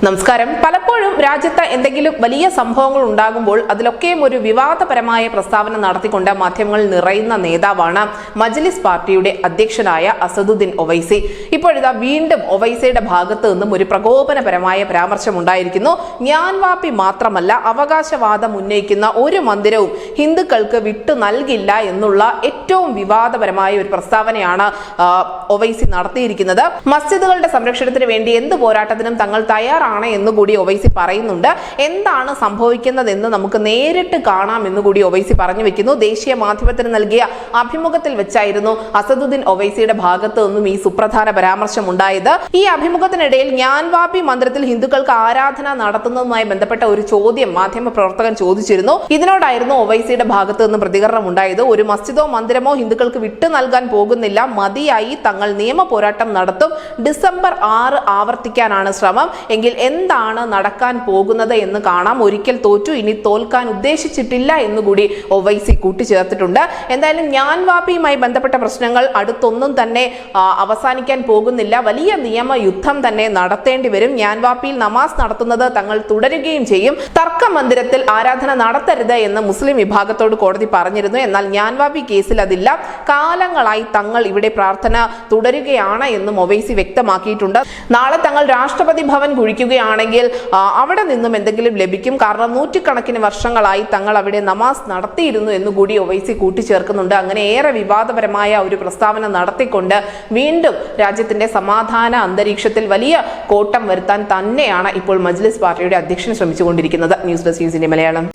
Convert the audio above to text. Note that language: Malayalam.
നമസ്കാരം. പലപ്പോഴും രാജ്യത്ത് എന്തെങ്കിലും വലിയ സംഭവങ്ങൾ ഉണ്ടാകുമ്പോൾ അതിലൊക്കെയും ഒരു വിവാദപരമായ പ്രസ്താവന നടത്തിക്കൊണ്ട് മാധ്യമങ്ങളിൽ നിറയുന്ന നേതാവാണ് മജ്ലിസ് പാർട്ടിയുടെ അധ്യക്ഷനായ അസദുദ്ദീൻ ഒവൈസി. ഇപ്പോഴിതാ വീണ്ടും ഒവൈസിയുടെ ഭാഗത്ത് നിന്നും ഒരു പ്രകോപനപരമായ പരാമർശം ഉണ്ടായിരിക്കുന്നു. ഞാൻ വാപ്പി മാത്രമല്ല, അവകാശവാദം ഉന്നയിക്കുന്ന ഒരു മന്ദിരവും ഹിന്ദുക്കൾക്ക് വിട്ടു നൽകില്ല എന്നുള്ള ഏറ്റവും വിവാദപരമായ ഒരു പ്രസ്താവനയാണ് ഒവൈസി നടത്തിയിരിക്കുന്നത്. മസ്ജിദുകളുടെ സംരക്ഷണത്തിന് വേണ്ടി എന്ത് പോരാട്ടത്തിനും തങ്ങൾ തയ്യാറാണ് എന്നുകൂടി ഒവൈസി പറയുന്നുണ്ട്. എന്താണ് സംഭവിക്കുന്നതെന്ന് നമുക്ക് നേരിട്ട് കാണാം എന്നുകൂടി ഒവൈസി പറഞ്ഞു വെക്കുന്നു. ദേശീയ മാധ്യമത്തിന് നൽകിയ അഭിമുഖത്തിൽ വെച്ചായിരുന്നു അസദുദ്ദീൻ ഒവൈസിയുടെ ഭാഗത്ത് നിന്നും ഈ സുപ്രധാന പരാമർശം ഉണ്ടായത്. ഈ അഭിമുഖത്തിനിടയിൽ ഞാൻ വാപ്പി മന്ദിരത്തിൽ ഹിന്ദുക്കൾക്ക് ആരാധന നടത്തുന്നതുമായി ബന്ധപ്പെട്ട ഒരു ചോദ്യം മാധ്യമ പ്രവർത്തകൻ ചോദിച്ചിരുന്നു. ഇതിനോടായിരുന്നു ഒവൈസിയുടെ ഭാഗത്ത് നിന്ന് പ്രതികരണം ഉണ്ടായത്. ഒരു മസ്ജിദോ മന്ദിരമോ ഹിന്ദുക്കൾക്ക് വിട്ടു നൽകാൻ പോകുന്നില്ല, മതിയായി, തങ്ങൾ നിയമ പോരാട്ടം നടത്തും, ഡിസംബർ 6 ആവർത്തിക്കാനാണ് ശ്രമം. എങ്കിൽ എന്താണ് നടക്കാൻ പോകുന്നത് എന്ന് കാണാം. ഒരിക്കൽ തോറ്റു, ഇനി തോൽക്കാൻ ഉദ്ദേശിച്ചിട്ടില്ല എന്നുകൂടി ഒവൈസി കൂട്ടിച്ചേർത്തിട്ടുണ്ട്. എന്തായാലും ഞാൻ വാപ്പിയുമായി ബന്ധപ്പെട്ട പ്രശ്നങ്ങൾ അടുത്തൊന്നും തന്നെ അവസാനിക്കാൻ പോകുന്നില്ല. വലിയ നിയമ യുദ്ധം തന്നെ നടത്തേണ്ടി വരും. ഞാൻ വാപ്പിയിൽ നമാസ് നടത്തുന്നത് തങ്ങൾ തുടരുകയും ചെയ്യും. തർക്ക മന്ദിരത്തിൽ ആരാധന നടത്തരുത് എന്ന് മുസ്ലിം വിഭാഗത്തോട് കോടതി പറഞ്ഞിരുന്നു. എന്നാൽ ഞാൻ വാപ്പി കേസിൽ അതില്ല. കാലങ്ങളായി തങ്ങൾ ഇവിടെ പ്രാർത്ഥന തുടരുകയാണ് എന്നും ഒവൈസി വ്യക്തമാക്കിയിട്ടുണ്ട്. നാളെ തങ്ങൾ രാഷ്ട്രപതി ഭവൻ കുഴിക്കുകയാണെങ്കിൽ അവിടെ നിന്നും എന്തെങ്കിലും ലഭിക്കും. കാരണം നൂറ്റിക്കണക്കിന് വർഷങ്ങളായി തങ്ങൾ അവിടെ നമാസ് നടത്തിയിരുന്നു എന്നുകൂടി ഒവൈസി കൂട്ടിച്ചേർക്കുന്നുണ്ട്. അങ്ങനെ ഏറെ വിവാദപരമായ ഒരു പ്രസ്താവന നടത്തിക്കൊണ്ട് വീണ്ടും രാജ്യത്തിന്റെ സമാധാന അന്തരീക്ഷത്തിൽ വലിയ കോട്ടം വരുത്താൻ തന്നെയാണ് ഇപ്പോൾ മജ്ലിസ് പാർട്ടിയുടെ അധ്യക്ഷൻ ശ്രമിച്ചുകൊണ്ടിരിക്കുന്നത്. ന്യൂസ് ഡെസ്ക് ന്യൂസിന്റെ മലയാളം.